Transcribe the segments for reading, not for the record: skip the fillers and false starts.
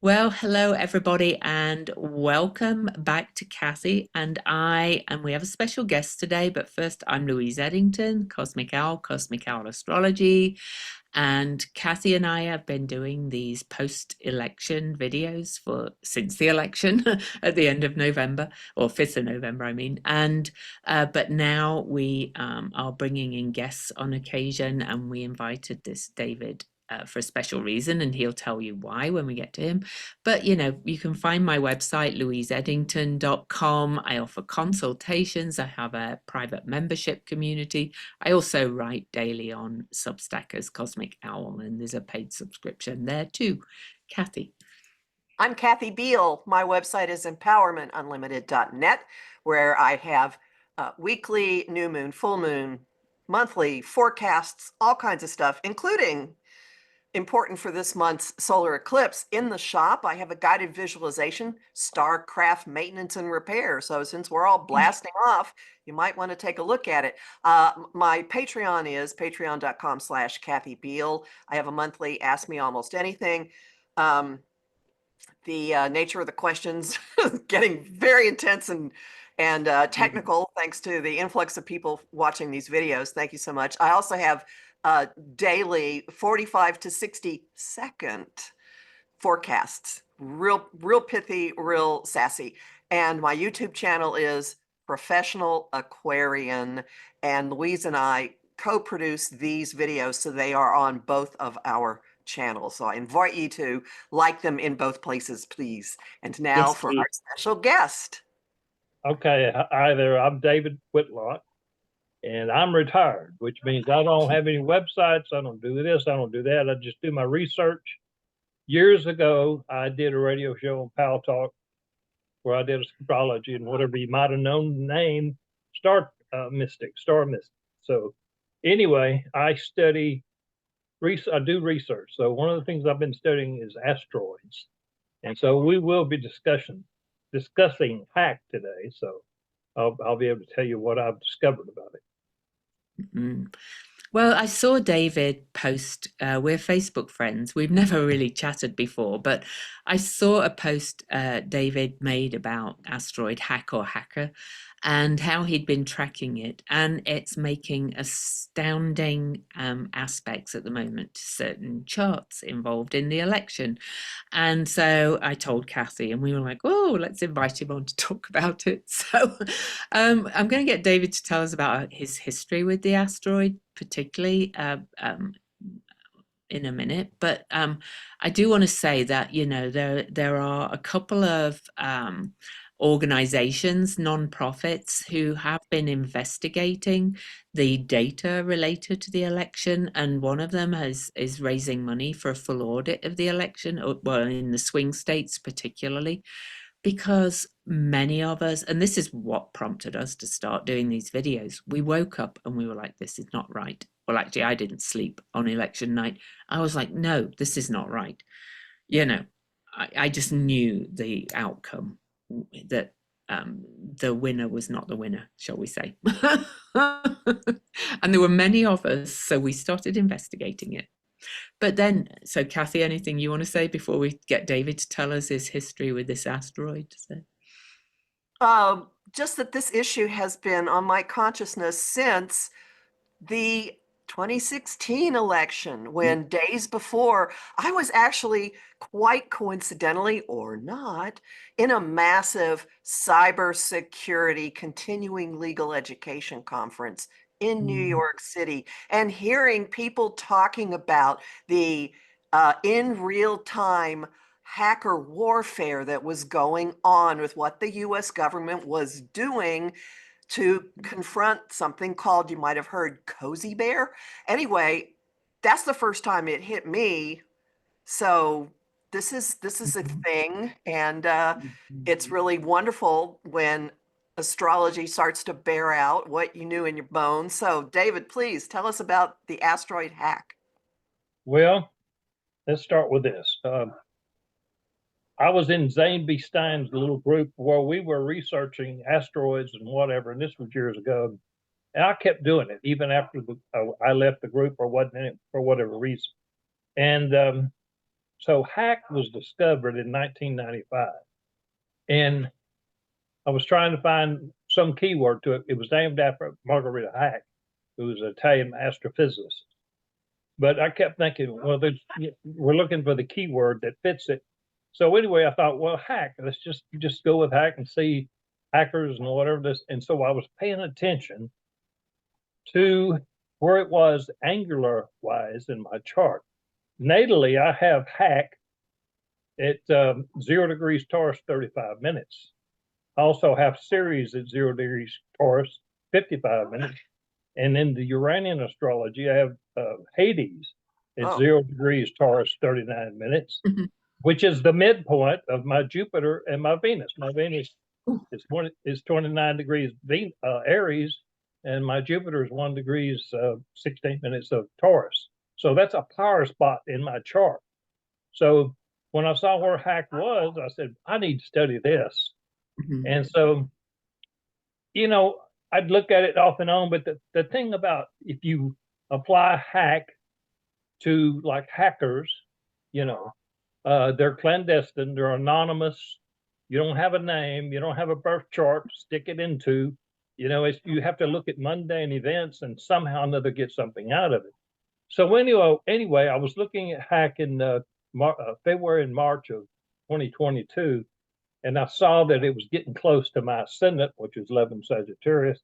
Well, hello everybody, and welcome back to Kathy and we have a special guest today. But first, I'm Louise Edington, Cosmic Owl Astrology, and Kathy and I have been doing these post-election videos for since the election at the end of November, or 5th of November, I mean. And but now we are bringing in guests on occasion, and we invited this David for a special reason, and he'll tell you why when we get to him. But you can find my website, louiseeddington.com. I offer consultations. I have a private membership community. I also write daily on Substack as Cosmic Owl, and there's a paid subscription there too. Kathy. I'm Kathy Biehl. My website is empowermentunlimited.net, where I have weekly, new moon, full moon, monthly forecasts, all kinds of stuff, including important for this month's solar eclipse. In the shop, I have a guided visualization, StarCraft maintenance and repair. So since we're all blasting off, you might want to take a look at it. My Patreon is patreon.com/Kathy Biehl. I have a monthly Ask Me Almost Anything. The nature of the questions getting very intense and technical, thanks to the influx of people watching these videos. Thank you so much. I also have daily 45 to 60-second forecasts, real pithy, real sassy. And my YouTube channel is Professional Aquarian, and Louise and I co-produce these videos, so they are on both of our channels. So I invite you to like them in both places, please. And now Yes, for please. our special guest. Okay, hi there. I'm David Whitlock, and I'm retired, which means I don't have any websites. I don't do this. I don't do that. I just do my research. Years ago, I did a radio show on Pal Talk where I did astrology and whatever you might have known the name, star mystic. So anyway, I do research. So one of the things I've been studying is asteroids. And so we will be discussing HAC today. So I'll be able to tell you what I've discovered about it. Mm. Well, I saw David post, we're Facebook friends. We've never really chatted before, but I saw a post David made about asteroid hack or hacker and how he'd been tracking it. And it's making astounding aspects at the moment to certain charts involved in the election. And so I told Kathy, and we were like, oh, let's invite him on to talk about it. So I'm going to get David to tell us about his history with the asteroid, particularly in a minute. But I do want to say that, there are a couple of organizations, non-profits, who have been investigating the data related to the election, and one of them is raising money for a full audit of the election, well, in the swing states particularly, because many of us, and this is what prompted us to start doing these videos, we woke up and we were like, this is not right. Well, actually, I didn't sleep on election night. I was like, no, this is not right. I just knew the outcome, that the winner was not the winner, shall we say. And there were many of us, so we started investigating it. But then, so Kathy, anything you want to say before we get David to tell us his history with this asteroid? Just that this issue has been on my consciousness since the 2016 election, when days before, I was actually, quite coincidentally or not, in a massive cybersecurity continuing legal education conference in New York City, and hearing people talking about the in real time hacker warfare that was going on with what the US government was doing to confront something called, you might have heard, Cozy Bear. Anyway, that's the first time it hit me. So this is a thing, and it's really wonderful when astrology starts to bear out what you knew in your bones. So David, please tell us about the asteroid hack. Well, let's start with this. I was in Zane B. Stein's little group where we were researching asteroids and whatever, and this was years ago. And I kept doing it even after I left the group or wasn't in it for whatever reason. And So hack was discovered in 1995. And I was trying to find some keyword to it. It was named after Margarita Hack, who was an Italian astrophysicist. But I kept thinking, well, we're looking for the keyword that fits it. So anyway, I thought, well, hack, let's just go with hack and see hackers and whatever this. And so I was paying attention to where it was angular wise in my chart. Natally, I have hack at 0 degrees Taurus, 35 minutes. I also have Ceres at 0 degrees Taurus, 55 minutes. And in the Uranian astrology, I have Hades at 0 degrees Taurus, 39 minutes, which is the midpoint of my Jupiter and my Venus. My Venus is 29 degrees Aries, and my Jupiter is 1 degrees 16 minutes of Taurus. So that's a power spot in my chart. So when I saw where hack was, I said, I need to study this. And so, you know, I'd look at it off and on, but the thing about if you apply hack to like hackers, you know, they're clandestine, they're anonymous. You don't have a name, you don't have a birth chart to stick it into. You know, you have to look at mundane events and somehow or another get something out of it. So anyway, I was looking at hack in February and March of 2022, and I saw that it was getting close to my ascendant, which is 11 Sagittarius.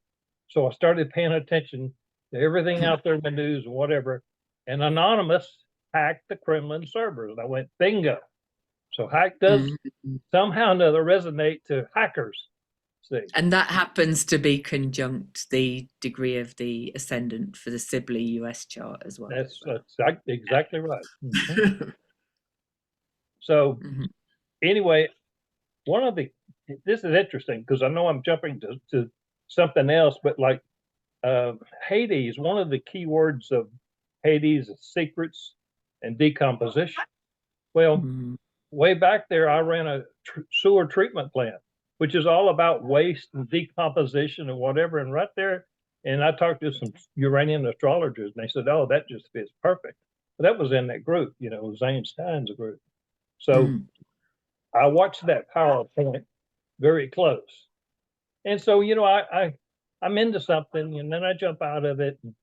So I started paying attention to everything out there in the news and whatever. And Anonymous hacked the Kremlin servers. And I went, bingo. So hack does somehow or another resonate to hackers. See? And that happens to be conjunct the degree of the ascendant for the Sibley US chart as well. That's exactly right. So anyway, this is interesting because I know I'm jumping to something else, but like Hades, one of the key words of Hades is secrets and decomposition. Well, way back there, I ran a sewer treatment plant, which is all about waste and decomposition and whatever. And right there, and I talked to some Uranian astrologers, and they said, oh, that just fits perfect. But that was in that group, you know, Zane Stein's group. So I watched that PowerPoint very close. And so, you know, I'm into something, and then I jump out of it. And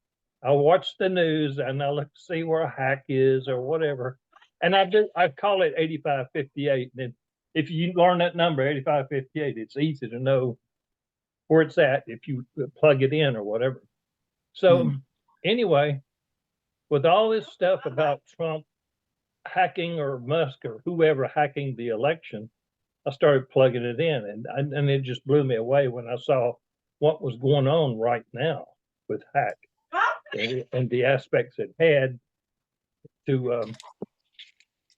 I watch the news, and I look to see where a hack is or whatever. And I call it 8558. And if you learn that number, 8558, it's easy to know where it's at if you plug it in or whatever. So anyway, with all this stuff about Trump hacking or Musk or whoever hacking the election, I started plugging it in, and it just blew me away when I saw what was going on right now with hack and the aspects it had to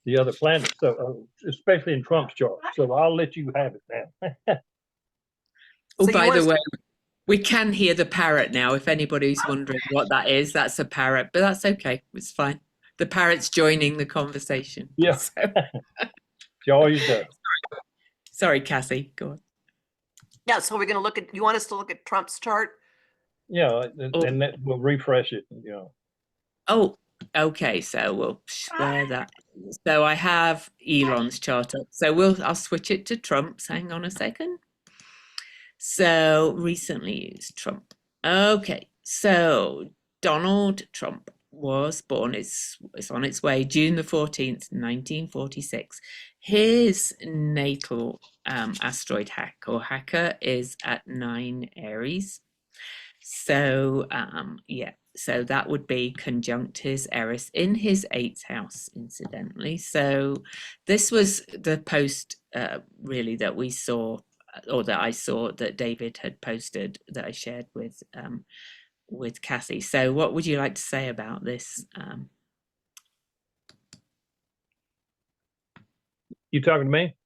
the other planets, so especially in Trump's chart. So I'll let you have it now. Oh, by the way, we can hear the parrot now. If anybody's wondering what that is, that's a parrot, but that's okay. It's fine. The parrot's joining the conversation. Yeah, so. She always does. Sorry, Cassie, go on. Yeah, so we're going to look at, you want us to look at Trump's chart? Yeah, and that will refresh it, you know. Oh, okay, so we'll share that. So I have Elon's chart up. So I'll switch it to Trump's. Hang on a second. So recently used Trump. Okay, so Donald Trump was born, it's on its way, June the 14th, 1946. His natal asteroid hacker is at 9 Aries. So yeah, so that would be conjunct his Eris in his 8th house, incidentally. So this was the post really that we saw, or that I saw, that David had posted, that I shared with Cassie. So what would you like to say about this? You talking to me?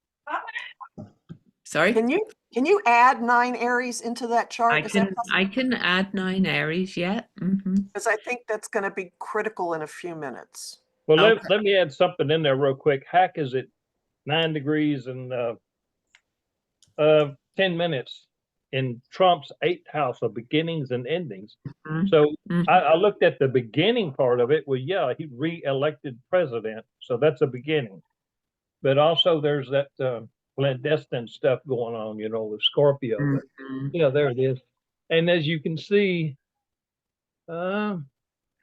Sorry? Can you add 9 Aries into that chart? I can add 9 Aries, yeah. Because I think that's going to be critical in a few minutes. Well, okay. let me add something in there real quick. Hack is at 9 degrees and 10 minutes in Trump's eighth house of beginnings and endings. Mhm. So Mhm. I looked at the beginning part of it. Well, yeah, he re-elected president, so that's a beginning. But also there's that clandestine stuff going on, with Scorpio. But Mhm. yeah, there it is. And as you can see, uh,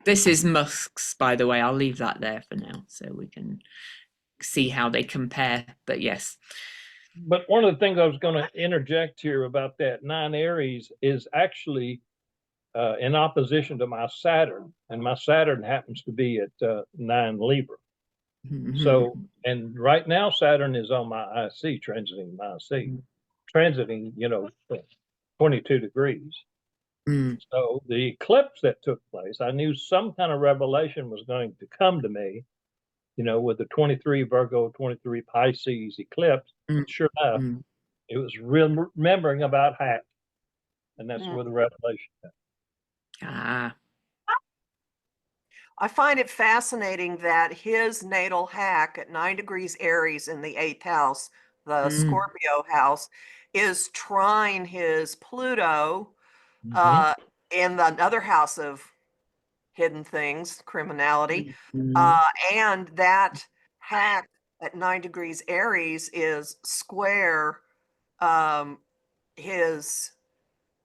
This is Musk's, by the way. I'll leave that there for now so we can see how they compare. But yes. but one of the things I was going to interject here about that 9 Aries is actually in opposition to my Saturn, and my Saturn happens to be at 9 Libra. So, and right now Saturn is on my IC, transiting my IC, transiting, 22 degrees. Mm. So the eclipse that took place, I knew some kind of revelation was going to come to me, with the 23 Virgo, 23 Pisces eclipse. Mm. Sure enough, Mm. it was remembering about Hack, and that's where the revelation came. Ah. I find it fascinating that his natal hack at 9 degrees Aries in the eighth house, the Mm. Scorpio house, is trine his Pluto Mhm. in the other house of hidden things, criminality. Mm. And that hack at 9 degrees Aries is square his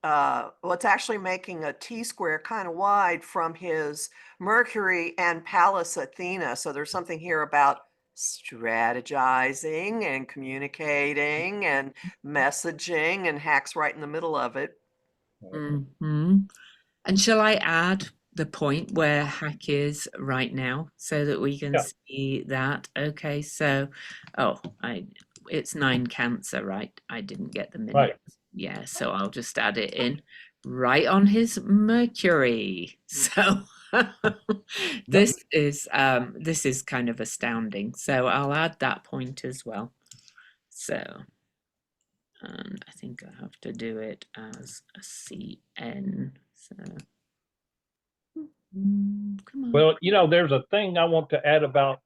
well, it's actually making a T square kind of wide from his Mercury and Pallas Athena. So there's something here about strategizing and communicating and messaging, and hacks right in the middle of it. Mhm. And shall I add the point where Hack is right now so that we can Yeah, see that? Okay, so it's 9 Cancer, right? I didn't get the right. minutes. Yeah, so I'll just add it in right on his Mercury. So Yep. this is kind of astounding. So I'll add that point as well. So and I think I have to do it as a CN. So come on. Well, there's a thing I want to add about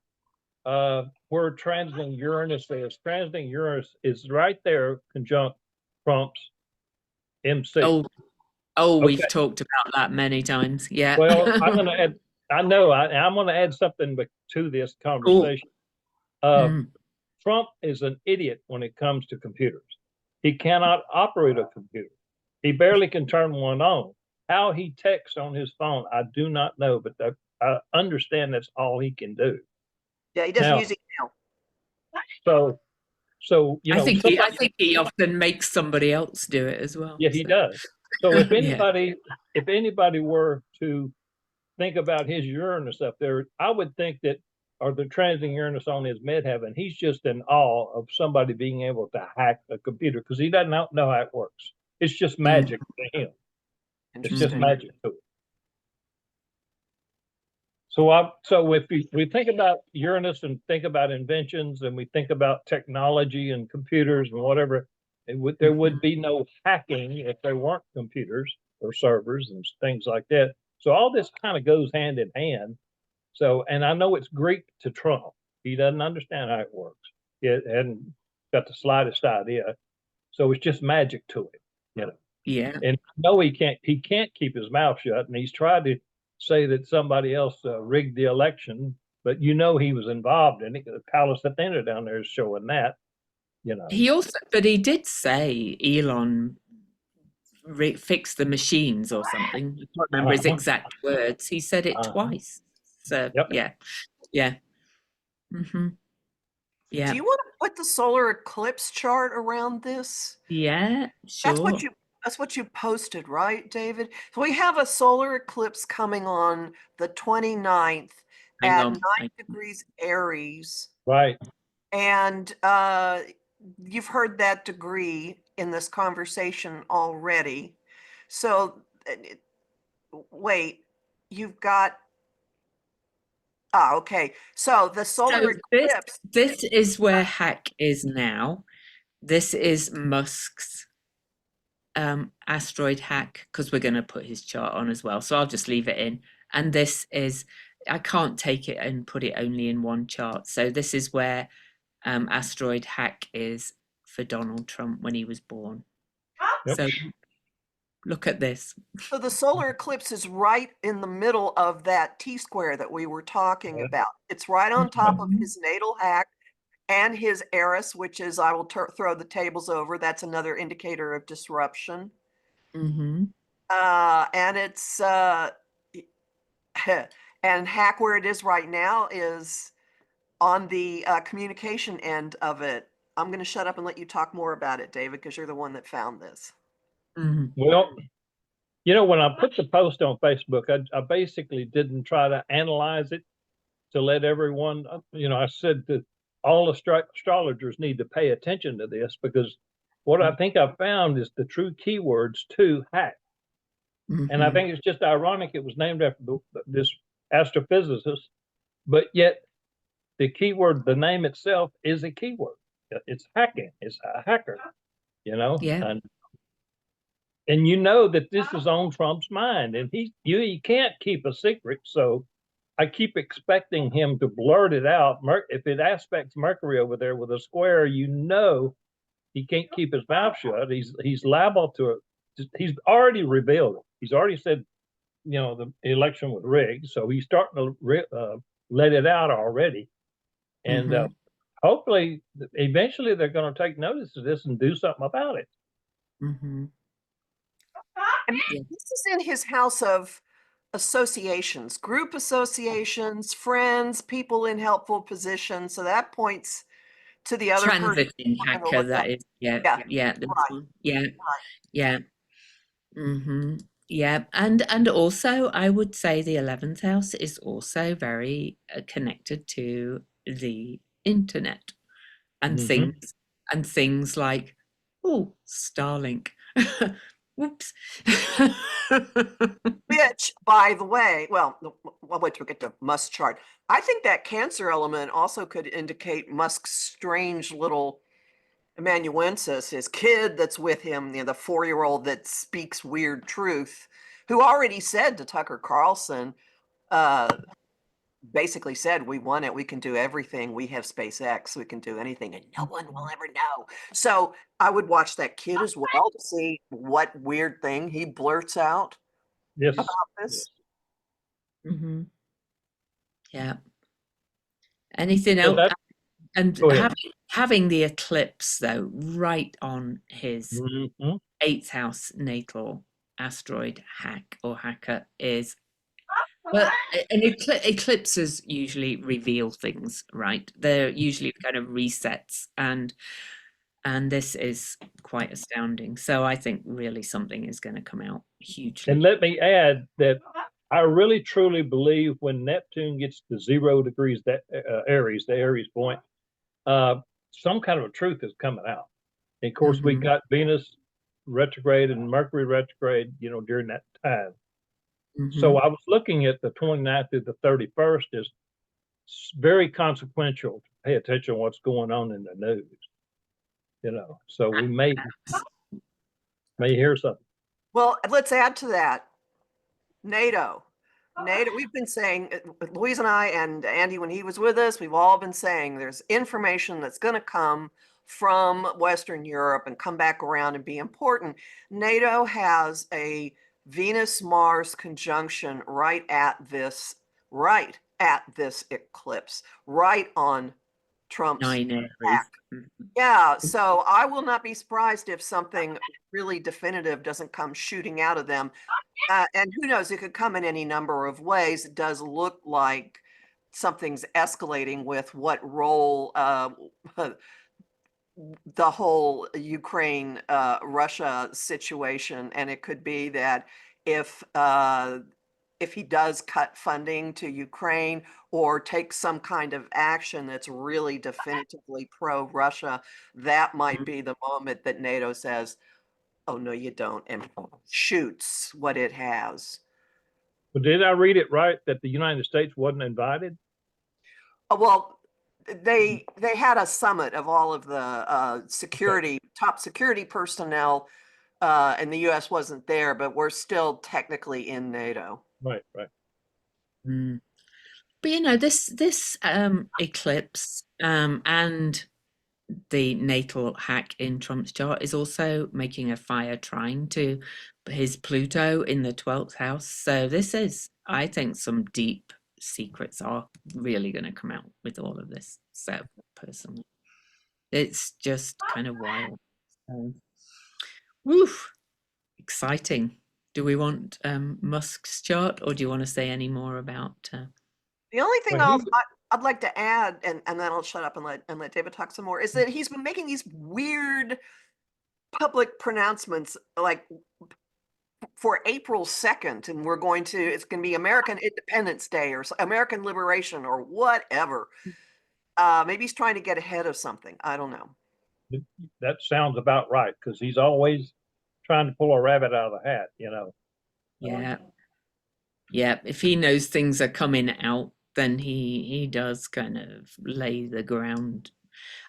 where transiting Uranus is. Transiting Uranus is right there, conjunct Trump's MC. Oh, oh, Okay. we've talked about that many times. Yeah. Well, I'm going to add. I know I'm going to add something to this Cool. conversation. Uh, Mm. Trump is an idiot when it comes to computers. He cannot operate a computer. He barely can turn one on. How he texts on his phone, I do not know, but I understand that's all he can do. Yeah, he doesn't Now, use email. so I somebody, think he often makes somebody else do it as well. yeah, he So does. So if yeah. anybody were to think about his Uranus up there, I would think that, or the transiting Uranus on his midheaven, he's just in awe of somebody being able to hack a computer because he doesn't know how it works. It's just Mm. magic to him. It's just Interesting. Mhm. magic to it. So if we think about Uranus and think about inventions and we think about technology and computers and whatever, there would be no hacking if there weren't computers or servers and things like that. So all this kind of goes hand in hand. So, and I know it's Greek to Trump. He doesn't understand how it works. It hadn't got the slightest idea. So it's just magic to it. Yeah. And no, he can't keep his mouth shut. And he's tried to say that somebody else rigged the election, but he was involved in it. The Palace Athena down there is showing that. But he did say Elon fixed the machines or something. I can't remember his Uh-huh, exact words. He said it uh-huh. twice. So Yep. yeah. Yeah. Hmm. Do Yeah. you want to put the solar eclipse chart around this? Yeah, That's what sure. you posted, right, David? So we have a solar eclipse coming on the 29th Hang at on. 9 degrees Aries. Right. And you've heard that degree in this conversation already. So wait, you've got okay. So the solar So this eclipse. this is where Hack is now. This is Musk's asteroid Hack because we're going to put his chart on as well. So I'll just leave it in. And this is I can't take it and put it only in one chart. So this is where asteroid Hack is for Donald Trump when he was born. Yep. So look at this. So the solar eclipse is right in the middle of that T-square that we were talking about. It's right on top of his natal hack and his Eris, which is, I will throw the tables over. That's another indicator of disruption. Mm-hmm. And it's, and hack where it is right now is on the communication end of it. I'm going to shut up and let you talk more about it, David, because you're the one that found this. Mm-hmm. Well, you know, when I put the post on Facebook, I basically didn't try to analyze it to let everyone, you know, I said that all astrologers need to pay attention to this, because what I think I found is the true keywords to hack. And I Mm-hmm. think it's just ironic it was named after this astrophysicist, but yet the keyword, the name itself is a keyword. It's hacking. It's a hacker, you know, Yeah. and you know that this is on Trump's mind, and he can't keep a secret. So I keep expecting him to blurt it out. If it aspects Mercury over there with a square, you know, he can't keep his mouth shut. He's liable to it. He's already revealed it. He's already said, you know, the election was rigged. So he's starting to let it out already. And Mm-hmm. hopefully, eventually, they're going to take notice of this and do something about it. Mm-hmm. And Yeah. this is in his house of associations, group associations, friends, people in helpful positions. So that points to the other person Transiting we're going to hacker, look at. that is. Yeah. Yeah, Yeah. This right, one. Yeah. right. Yeah. Mm-hmm. Yeah. And also I would say the 11th house is also very connected to the internet and Mm-hmm. things like, oh, Starlink. Whoops. Which, by the way, well, I'll wait till we get to Musk's chart. I think that Cancer element also could indicate Musk's strange little amanuensis, his kid that's with him, you know, the 4-year-old that speaks weird truth, who already said to Tucker Carlson, uh, basically said, we want it, we can do everything, we have SpaceX, we can do anything, and no one will ever know. So I would watch that kid as well to see what weird thing he blurts out Yes. about Yes. this. Mm-hmm. Yeah. Anything So else? that. And Go ahead. having the eclipse though right on his Mm-hmm. 8th house natal asteroid hack or hacker is, well, an eclipses usually reveal things, right? They're usually kind of resets, and this is quite astounding. So I think really something is going to come out hugely. And let me add that I really truly believe when Neptune gets to 0 degrees, that Aries, the Aries point, some kind of a truth is coming out. And of course, we Mhm. got Venus retrograde and Mercury retrograde, you know, during that time. So Mhm. I was looking at the 29th through the 31st as very consequential to pay attention to what's going on in the news, you know. So we may hear something. Well, let's add to that NATO. NATO, we've been saying, Louise and I and Andy, when he was with us, we've all been saying there's information that's going to come from Western Europe and come back around and be important. NATO has a Venus-Mars conjunction right at this eclipse, right on Trump's 9 Aries. back. Yeah, so I will not be surprised if something really definitive doesn't come shooting out of them. And who knows, it could come in any number of ways. It does look like something's escalating with what role the whole Ukraine Russia situation, and it could be that if if he does cut funding to Ukraine or take some kind of action that's really definitively pro-Russia, that might be the moment that NATO says, "Oh no, you don't," and shoots what it has. But did I read it right that the United States wasn't invited? Well, they had a summit of all of the top security personnel, and the U.S. wasn't there, but we're still technically in NATO. Right, right. Mm. But you know, this eclipse and the natal hack in Trump's chart is also making a fire trine to his Pluto in the 12th house. So this is, I think, some deep secrets are really going to come out with all of this. So personally, it's just kind of wild. So, woof, exciting. Do we want Musk's chart, or do you want to say any more about? The only thing Well, I'd like to add, and then I'll shut up and let David talk some more, is that he's been making these weird public pronouncements, like for April 2nd, and it's going to be American Independence Day or American Liberation or whatever. Maybe he's trying to get ahead of something. I don't know. that sounds about right because he's always trying to pull a rabbit out of the hat, you know. Yeah, yeah. If he knows things are coming out, then he does kind of lay the ground.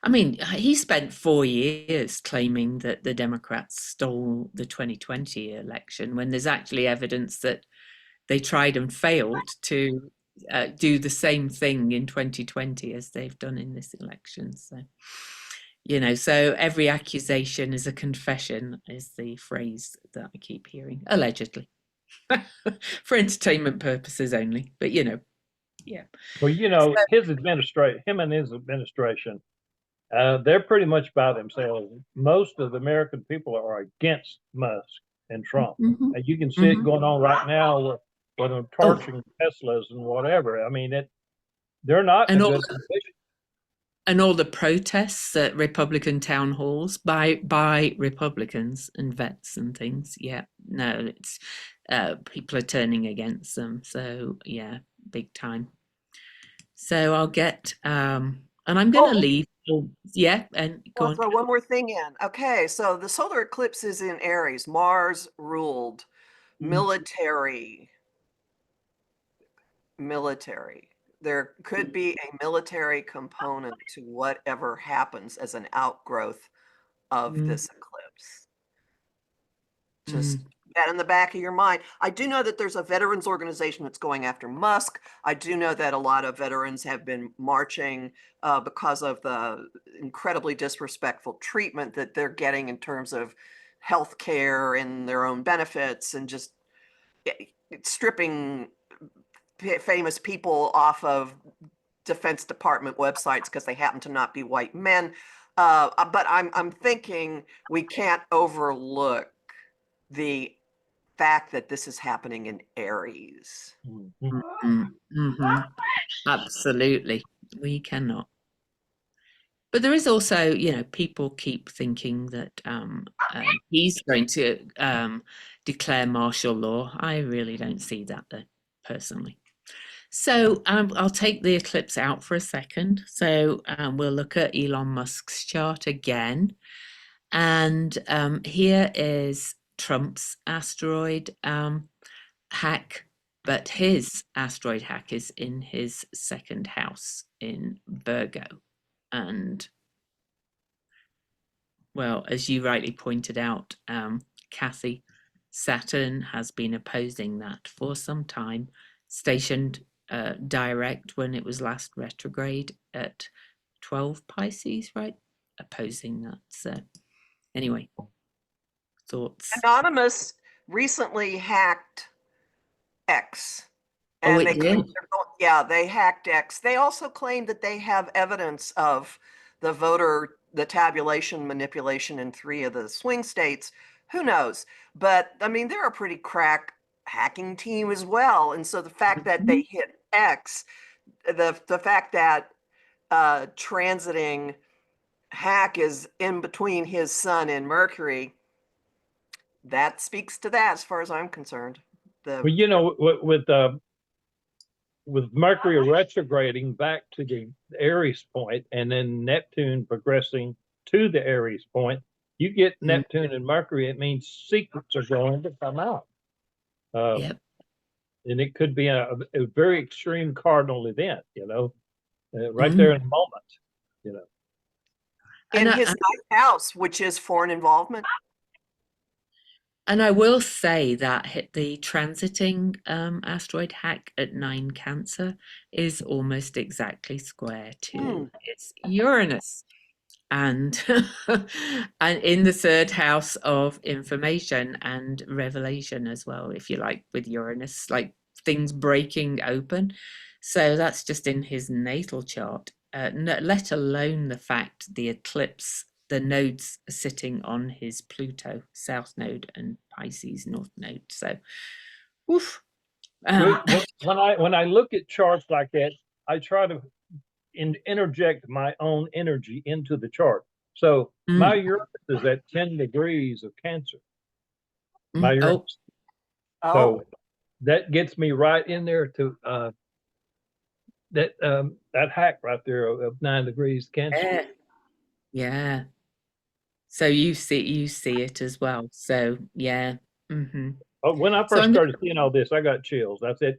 I mean, he spent 4 years claiming that the Democrats stole the 2020 election when there's actually evidence that they tried and failed to do the same thing in 2020 as they've done in this election. So, so every accusation is a confession, is the phrase that I keep hearing, allegedly, for entertainment purposes only. But, yeah. Well, So, him and his administration, they're pretty much by themselves. Most of the American people are against Musk and Trump. mhm, And you can see it mhm. going on right now with them Oh, torching Teslas and whatever. I mean, they're not in and a all good position. and all the protests at Republican town halls by Republicans and vets and things. Yeah, no, it's people are turning against them. So yeah, big time. So I'll get and I'm gonna Oh, leave. Oh, yeah, and go I'll on. throw one more thing in. Okay, so the solar eclipse is in Aries, Mars ruled, Mm, military. There could be a military component to whatever happens as an outgrowth of mm, this eclipse. Just mm, that in the back of your mind. I do know that there's a veterans organization that's going after Musk. I do know that a lot of veterans have been marching because of the incredibly disrespectful treatment that they're getting in terms of health care and their own benefits and just stripping famous people off of Defense Department websites because they happen to not be white men. But I'm thinking we can't overlook the fact that this is happening in Aries. Mhm. mm, mhm. Absolutely, we cannot. But there is also, people keep thinking that he's going to declare martial law. I really don't see that, though, personally. So I'll take the eclipse out for a second. So we'll look at Elon Musk's chart again. And here is Trump's asteroid hack, but his asteroid hack is in his second house in Virgo. And well, as you rightly pointed out, Kathy, Saturn has been opposing that for some time, stationed direct when it was last retrograde at 12 Pisces, right? Opposing that. So, anyway, thoughts? Anonymous recently hacked X. Oh, And it did. yeah, they hacked X. They also claim that they have evidence of the tabulation manipulation in 3 of the swing states. Who knows? But I mean, they're a pretty crack hacking team as well. And so the fact that Mhm. they hit X, the fact that transiting hack is in between his sun and Mercury, that speaks to that as far as I'm concerned. The Well, with Mercury retrograding back to the Aries point and then Neptune progressing to the Aries point, you get Mm, Neptune and Mercury, it means secrets are going to come out. Um, yep. and it could be a very extreme cardinal event, right there Mm. in the moment, you know. in And his I, ninth house, which is foreign involvement. And I will say that the transiting asteroid hack at 9 Cancer is almost exactly square to Hmm. its Uranus. and and in the third house of information and revelation as well, if you like, with Uranus, like things breaking open. So that's just in his natal chart, let alone the fact the eclipse, the nodes are sitting on his Pluto South Node and Pisces North Node. So, oof. When, when I look at charts like that, I try to interject my own energy into the chart. So my mm, Uranus is at 10 degrees of Cancer. My oh, Uranus. Oh, So that gets me right in there to that hack right there of 9 degrees Cancer. yeah, yeah. So you see it as well. So yeah. Hmm. But when I So first I'm started seeing all this, I got chills. I said,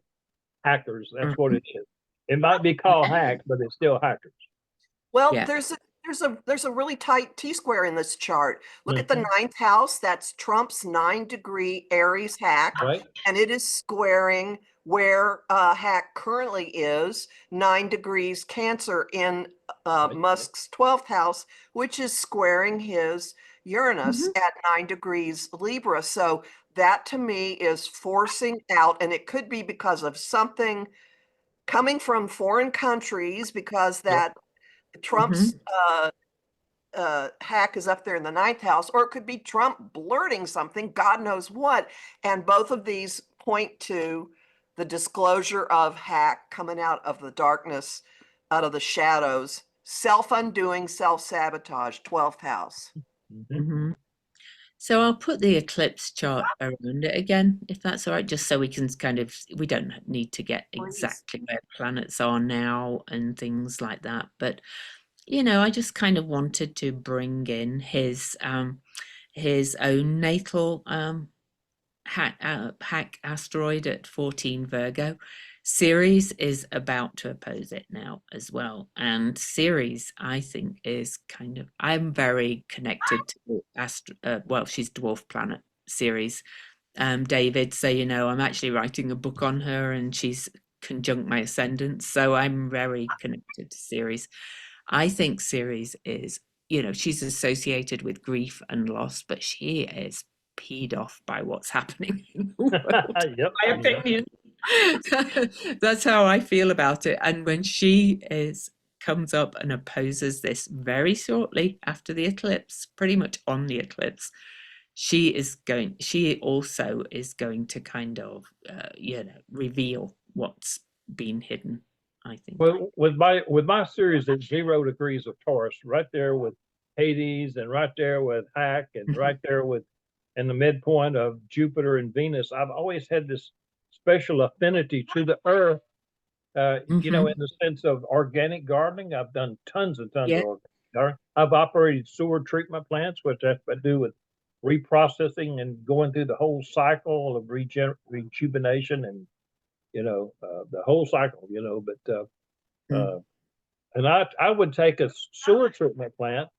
hackers. That's what gonna, it is. It might be called hack, but it's still hackers. well, yeah. there's a really tight T-square in this chart. Look at the Mhm. ninth house. That's Trump's 9-degree Aries hack, Right? and it is squaring where hack currently is, 9 degrees Cancer in Right. Musk's 12th house, which is squaring his Uranus Hmm. at 9 degrees Libra. So that to me is forcing out, and it could be because of something coming from foreign countries, because Yep. that Trump's Hmm. hack is up there in the ninth house, or it could be Trump blurting something, God knows what. And both of these point to the disclosure of hack coming out of the darkness, out of the shadows, self undoing, self sabotage, 12th house. Mhm. Hmm. So I'll put the eclipse chart around it again, if that's all right, just so we can kind of, we don't need to get Please. exactly where planets are now and things like that. But I just kind of wanted to bring in his own natal hack asteroid at 14 Virgo. Ceres is about to oppose it now as well. And Ceres, I think, is kind of, I'm very connected to well, she's dwarf planet Ceres, David. So, I'm actually writing a book on her and she's conjunct my ascendant. So I'm very connected to Ceres. I think Ceres is, she's associated with grief and loss, but she is peed off by what's happening in the world, Yep. in my Yep. opinion. That's how I feel about it. And when she comes up and opposes this very shortly after the eclipse, pretty much on the eclipse, she also is going to kind of, reveal what's been hidden, I think. Well, with my series at 0 degrees of Taurus, right there with Hades, and right there with Hack, and Mhm. right there with in the midpoint of Jupiter and Venus, I've always had this special affinity to the Earth. In Mhm. the sense of organic gardening, I've done tons and tons of Yeah. organic gardening. I've operated sewer treatment plants, which has to do with reprocessing and going through the whole cycle of rejuvenation and the whole cycle. Mm. Uh, and I would take a sewer treatment plant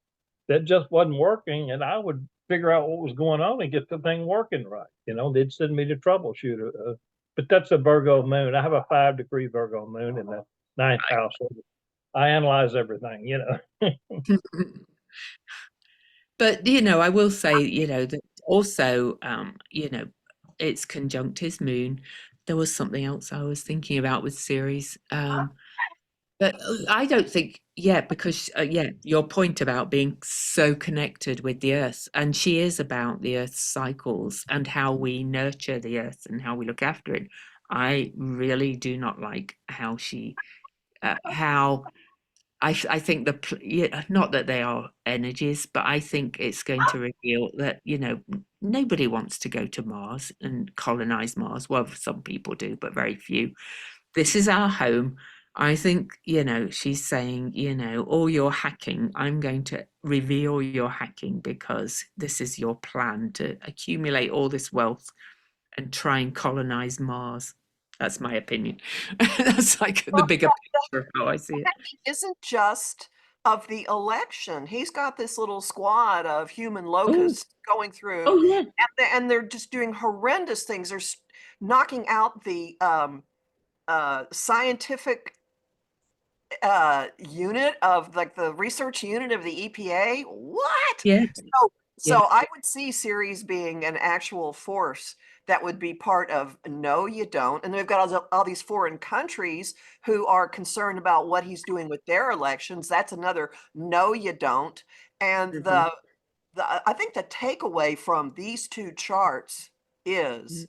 that just wasn't working, and I would figure out what was going on and get the thing working right. They'd send me to troubleshooter. But that's a Virgo moon. I have a 5 degree Virgo moon in the ninth house. So I analyze everything. But I will say, that also, it's conjunct his moon. There was something else I was thinking about with Ceres. But I don't think, yeah, because, yeah, your point about being so connected with the earth, and she is about the earth's cycles and how we nurture the earth and how we look after it. I really do not like how I think yeah, not that they are energies, but I think it's going to reveal that, nobody wants to go to Mars and colonize Mars. Well, some people do, but very few. This is our home. I think, she's saying, all your hacking, I'm going to reveal your hacking because this is your plan to accumulate all this wealth and try and colonize Mars. That's my opinion. That's like the Well, bigger picture of how I see it. isn't just of the election. He's got this little squad of human Oh, locusts going through, oh yeah. and they're just doing horrendous things. They're knocking out the scientific unit of like the research unit of the EPA. What? Yeah, So yeah. I would see Ceres being an actual force that would be part of no, you don't. And they've got all these foreign countries who are concerned about what he's doing with their elections. That's another no, you don't. And Mhm. I think the takeaway from these two charts is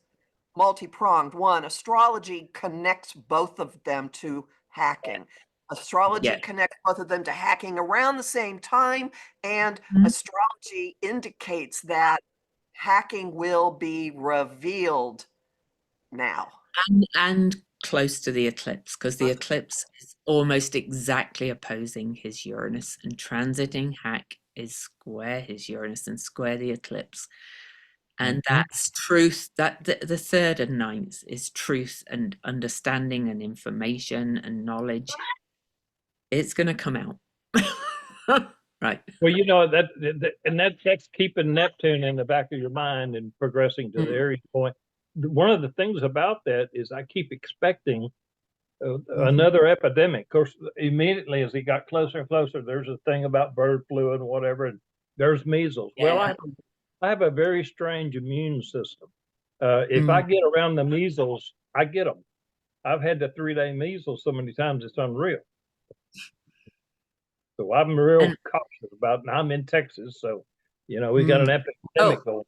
multi-pronged. One, astrology connects both of them to hacking. Astrology Yeah. connects both of them to hacking around the same time, and Mhm. astrology indicates that hacking will be revealed now. And close to the eclipse, because the eclipse is almost exactly opposing his Uranus, and transiting Hack is square his Uranus and square the eclipse. And Mhm. that's truth. That the third and ninth is truth and understanding and information and knowledge. It's going to come out. Right. Well, and that's keeping Neptune in the back of your mind and progressing to the Mm, Aries point. One of the things about that is I keep expecting mhm. another epidemic. Of course, immediately as he got closer and closer, there's a thing about bird flu and whatever, and there's measles. Well, Yeah. I have a very strange immune system. If I Mm. get around the measles, I get them. I've had the 3-day measles so many times it's unreal. So I'm real And cautious about, and I'm in Texas, so we got mm. an Oh, epidemic going.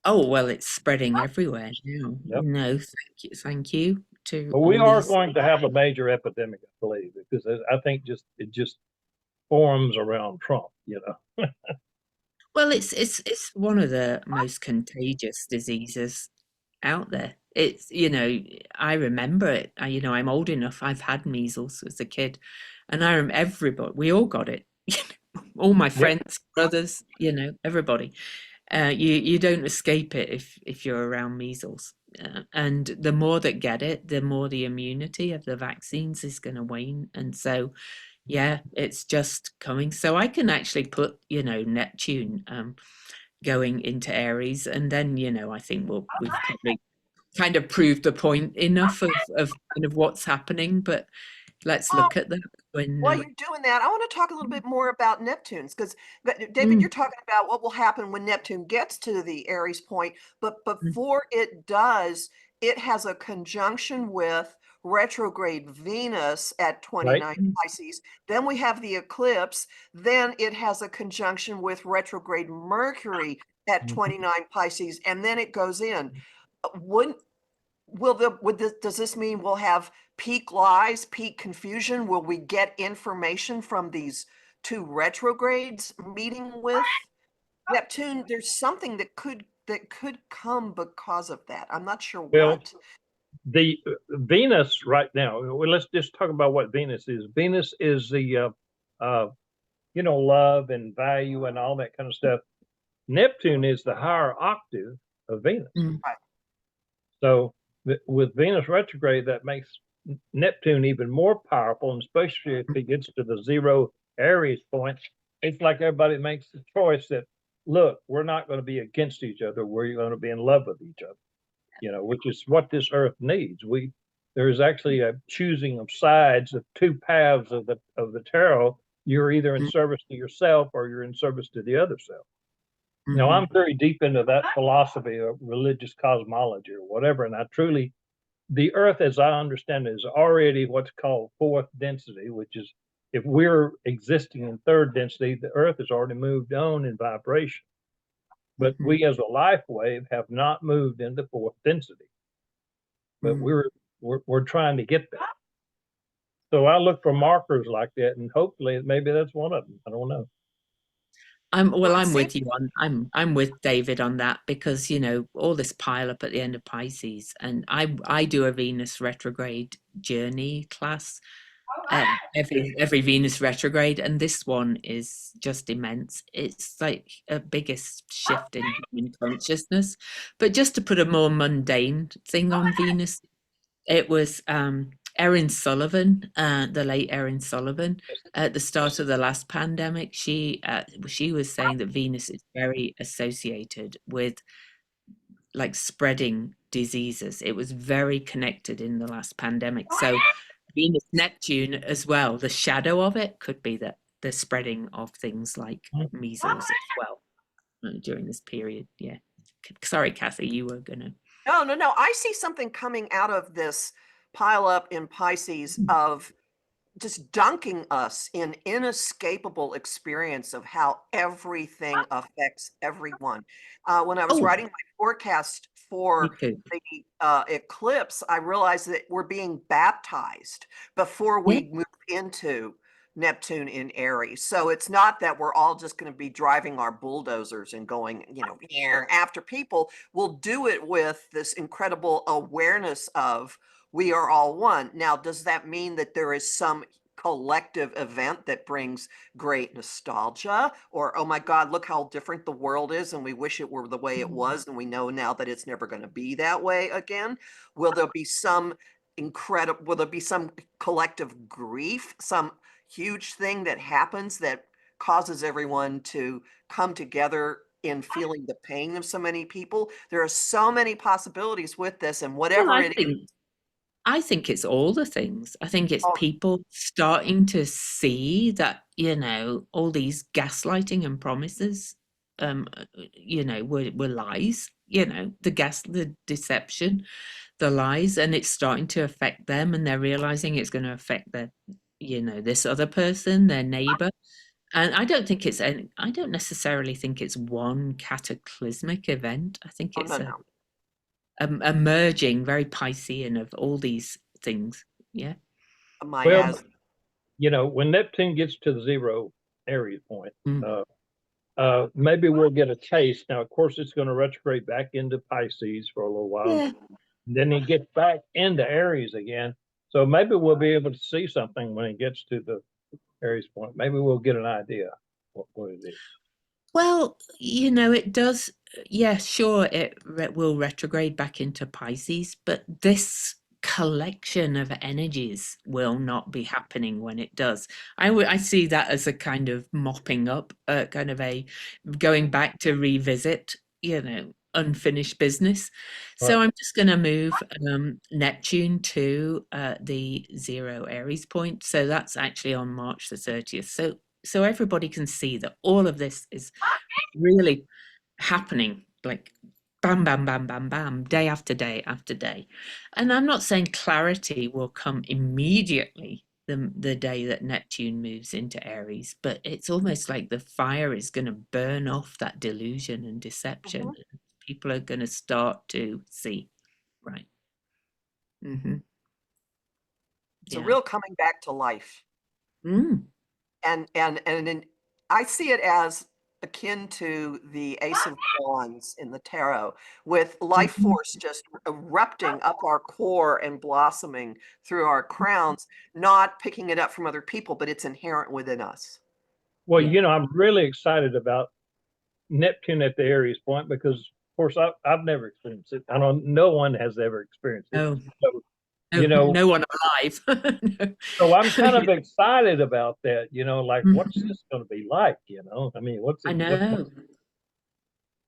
oh, well, it's spreading everywhere now. Yep. No, thank you to But we all are these. going to have a major epidemic, I believe, because I think it just forms around Trump. Well, it's one of the most contagious diseases out there. It's, I remember it. I'm old enough. I've had measles as a kid, and I remember everybody. We all got it. All my Yep. friends, brothers, everybody. You don't escape it if you're around measles. And the more that get it, the more the immunity of the vaccines is going to wane. And so, yeah, it's just coming. So I can actually put, Neptune going into Aries, and then, I think we've probably kind of proved the point enough of kind of what's happening. But let's Oh, look at that when. while you're doing that, I want to talk a little bit more about Neptune's because David, Mm, you're talking about what will happen when Neptune gets to the Aries point, but mm, before it does, it has a conjunction with retrograde Venus at Right. 29 mm, Pisces. Then we have the eclipse. Then it has a conjunction with retrograde Mercury at Mhm. 29 Pisces, and then it goes in. Wouldn't will the would this does this mean we'll have peak lies, peak confusion? Will we get information from these two retrogrades meeting with Neptune? There's something that could come because of that. I'm not sure Well, what. the Venus right now. Well, let's just talk about what Venus is. Venus is the love and value and all that kind of stuff. Neptune is the higher octave of Venus. mm, Right. So with Venus retrograde, that makes Neptune even more powerful, and especially if it gets to the zero Aries point, it's like everybody makes the choice that, look, we're not going to be against each other. We're going to be in love with each other, which is what this earth needs. There's actually a choosing of sides of two paths of the tarot. You're either in mm, service to yourself or you're in service to the other self. Now, mhm, I'm very deep into that philosophy of religious cosmology or whatever, and the Earth, as I understand it, is already what's called fourth density, which is if we're existing in third density, the Earth has already moved on in vibration. But mhm, we, as a life wave, have not moved into fourth density. But mm. we're trying to get there. So I look for markers like that, and hopefully, maybe that's one of them. I don't know. Well, it I'm seems with you on I'm with David on that, because all this pile up at the end of Pisces, and I do a Venus retrograde journey class every Venus retrograde, and this one is just immense. It's like a biggest shift in human consciousness. But just to put a more mundane thing on Venus, it was Erin Sullivan, the late Erin Sullivan, at the start of the last pandemic. She was saying that Venus is very associated with like spreading diseases. It was very connected in the last pandemic. So Venus, Neptune as well. The shadow of it could be that the spreading of things like measles as well during this period. Yeah. Sorry, Kathy, you were gonna. No. I see something coming out of this pile up in Pisces of just dunking us in inescapable experience of how everything affects everyone. When I was Oh, writing my forecast me for too. the eclipse, I realized that we're being baptized before Yeah. we move into Neptune in Aries. So it's not that we're all just going to be driving our bulldozers and going, after people. We'll do it with this incredible awareness of we are all one. Now, does that mean that there is some collective event that brings great nostalgia, or, oh my God, look how different the world is and we wish it were the way it was and we know now that it's never going to be that way again? Will there be some collective grief, some huge thing that happens that causes everyone to come together in feeling the pain of so many people? There are so many possibilities with this, and Well, whatever it is. I think it's all the things. I think it's Oh, people starting to see that, all these gaslighting and promises, were lies, the deception, the lies, and it's starting to affect them, and they're realizing it's going to affect this other person, their neighbor. And I don't necessarily think it's one cataclysmic event. I think no, it's no. a merging, very Piscean of all these things. Yeah. My Well, as when Neptune gets to the zero area point, Mm. maybe we'll get a taste. Now, of course, it's going to retrograde back into Pisces for a little while. Yeah. Then he gets back into Aries again. So maybe we'll be able to see something when it gets to the Aries point. Maybe we'll get an idea what it is. Well, it does. Yeah, sure, will retrograde back into Pisces, but this collection of energies will not be happening when it does. I see that as a kind of mopping up, kind of a going back to revisit, unfinished business. So Right. I'm just going to move Neptune to the zero Aries point. So that's actually on March the 30th. So everybody can see that all of this is really happening, like bam, bam, bam, bam, bam, day after day after day. And I'm not saying clarity will come immediately the day that Neptune moves into Aries, but it's almost like the fire is going to burn off that delusion and deception. People are going to start to see, right? Mm-hmm. it's a Yeah. real coming back to life. Mm. And I see it as akin to the Ace of Wands in the tarot, with life Mhm. force just erupting up our core and blossoming through our crowns, not picking it up from other people, but it's inherent within us. Well, Yeah. I'm really excited about Neptune at the Aries point because, of course, I've never experienced it. I don't. No one has ever experienced it. Oh, So, no, you know, no one alive. No. so I'm kind of excited about that. Like, what's Mhm. this going to be like? I mean, what's I it? know.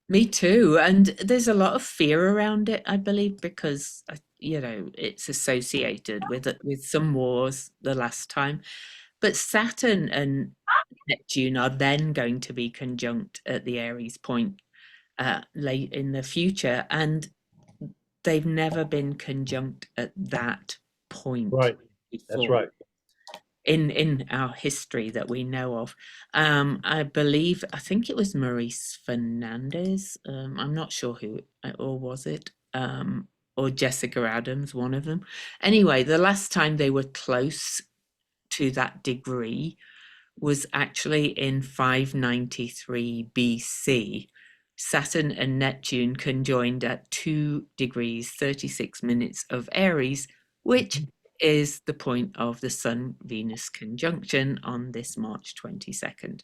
Me too. And there's a lot of fear around it, I believe, because it's associated with some wars the last time. But Saturn and Neptune are then going to be conjunct at the Aries point late in the future, and they've never been conjunct at that point Right. That's before right. in our history that we know of. I think it was Maurice Fernandez. I'm not sure who, or was it, or Jessica Adams, one of them. Anyway, the last time they were close to that degree was actually in 593 BC. Saturn and Neptune conjoined at 2 degrees 36 minutes of Aries, which is the point of the Sun Venus conjunction on this March 22nd.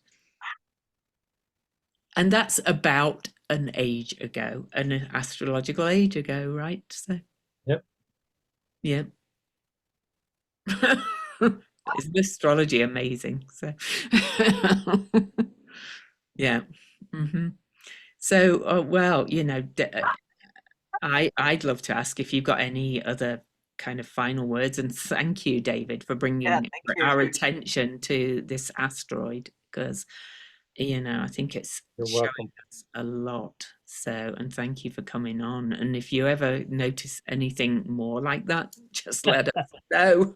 And that's about an age ago, an astrological age ago, right? So, Yep. yeah. Isn't astrology amazing? So, yeah. Mm-hmm. So, well, I'd love to ask if you've got any other kind of final words. And thank you, David, for Yeah, bringing thank you. our attention to this asteroid, because I think it's You're showing welcome. us a lot. So, and thank you for coming on. And if you ever notice anything more like that, just let us know.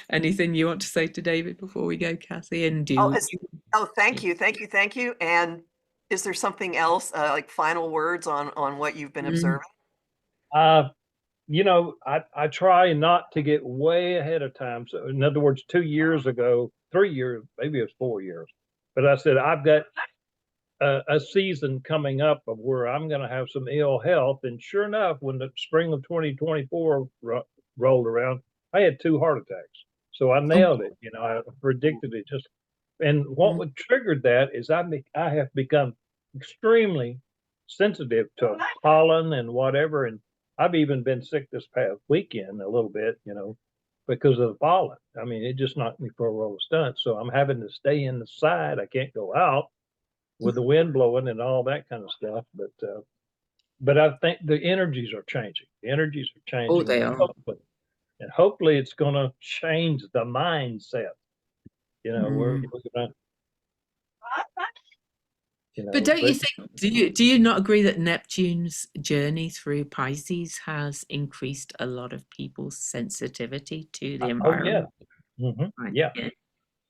Anything you want to say to David before we go, Kathy? And Thank you. And is there something else, like final words on what you've been observing? I try not to get way ahead of time. So in other words, 2 years ago, 3 years, maybe it was 4 years, but I said, I've got a season coming up of where I'm going to have some ill health. And sure enough, when the spring of 2024 rolled around, I had 2 heart attacks. So I nailed it. I predicted it just. And what would triggered that is I have become extremely sensitive to pollen and whatever. And I've even been sick this past weekend a little bit, because of the pollen. I mean, it just knocked me for a roll of stunts. So I'm having to stay inside. I can't go out with the wind blowing and all that kind of stuff. But I think the energies are changing. The energies are changing. they are. And hopefully it's going to change the mindset. We're gonna, But don't you think, do you not agree that Neptune's journey through Pisces has increased a lot of people's sensitivity to the environment? Yeah.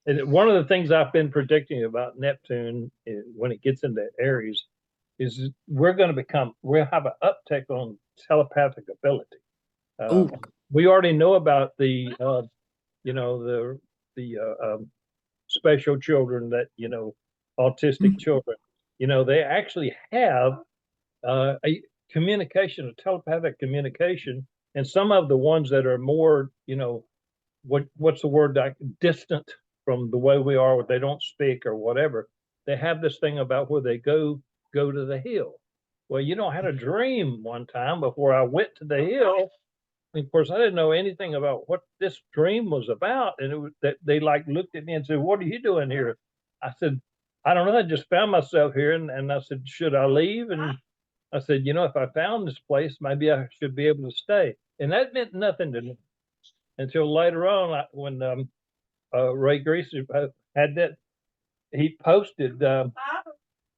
And one of the things I've been predicting about Neptune when it gets into Aries is we'll have an uptick on telepathic ability. We already know about the special children that, autistic children, they actually have a communication, a telepathic communication. And some of the ones that are more, what's the word, like distant from the way we are, they don't speak or whatever. They have this thing about where they go to the hill. Well, I had a dream one time before I went to the hill. And of course, I didn't know anything about what this dream was about. And it was that they like looked at me and said, "What are you doing here?" I said, "I don't know. I just found myself here." And I said, "Should I leave?" And I said, "If I found this place, maybe I should be able to stay." And that meant nothing to me until later on, when Ray Greaser had that. He posted a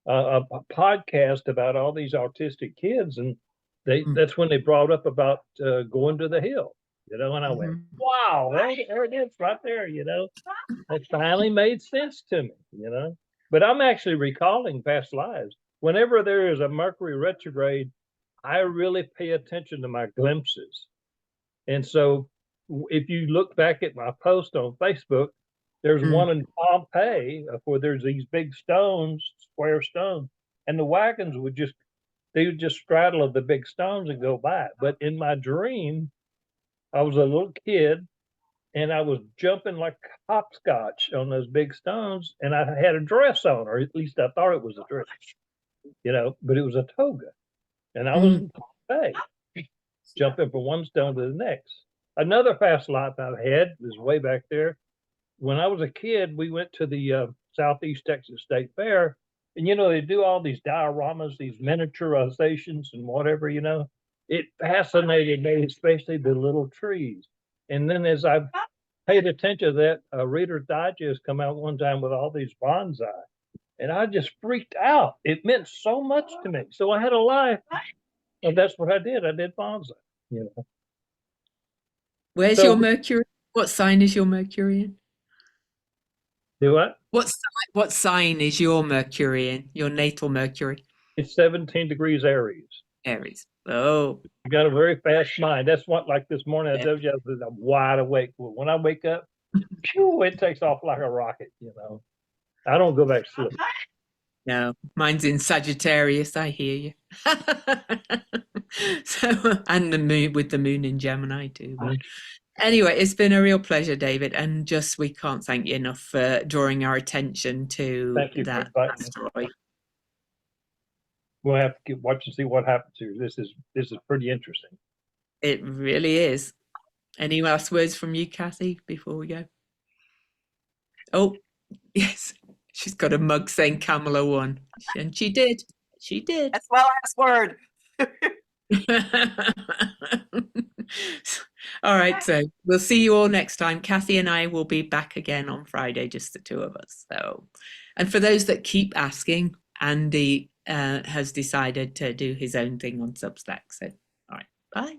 podcast about all these autistic kids, and that's when they brought up about going to the hill, and I went, wow, there it is right there, it finally made sense to me. But I'm actually recalling past lives. Whenever there is a Mercury retrograde, I really pay attention to my glimpses. And so if you look back at my post on Facebook, there's one in Pompeii where there's these big stones, square stones, and the wagons would just straddle the big stones and go by. But in my dream, I was a little kid and I was jumping like hopscotch on those big stones, and I had a dress on, or at least I thought it was a dress, but it was a toga. And I was in Pompeii, jumping from one stone to the next. Another past life I've had is way back there. When I was a kid, we went to the Southeast Texas State Fair, and they do all these dioramas, these miniaturizations and whatever. It fascinated me, especially the little trees. And then as I paid attention to that, Reader's Digest come out one time with all these bonsai, and I just freaked out. It meant so much to me. So I had a life, and that's what I did. I did bonsai. Where's your Mercury? What sign is your Mercury in? Do what? What sign is your Mercury in? Your natal Mercury? It's 17 degrees Aries. Aries. Oh. You got a very fast mind. That's what, like this morning, I told you I'm wide awake. When I wake up, it takes off like a rocket, I don't go back to sleep. No, mine's in Sagittarius. I hear you. And the moon, with the moon in Gemini too. But anyway, it's been a real pleasure, David, and we can't thank you enough for drawing our attention to that asteroid. We'll have to watch and see what happens here. This is pretty interesting. It really is. Any last words from you, Kathy, before we go? Oh, yes. She's got a mug saying Kamala won. And she did. She did. That's my last word. All right, so we'll see you all next time. Kathy and I will be back again on Friday, just the two of us. So, and for those that keep asking, Andy has decided to do his own thing on Substack. So, all right, bye.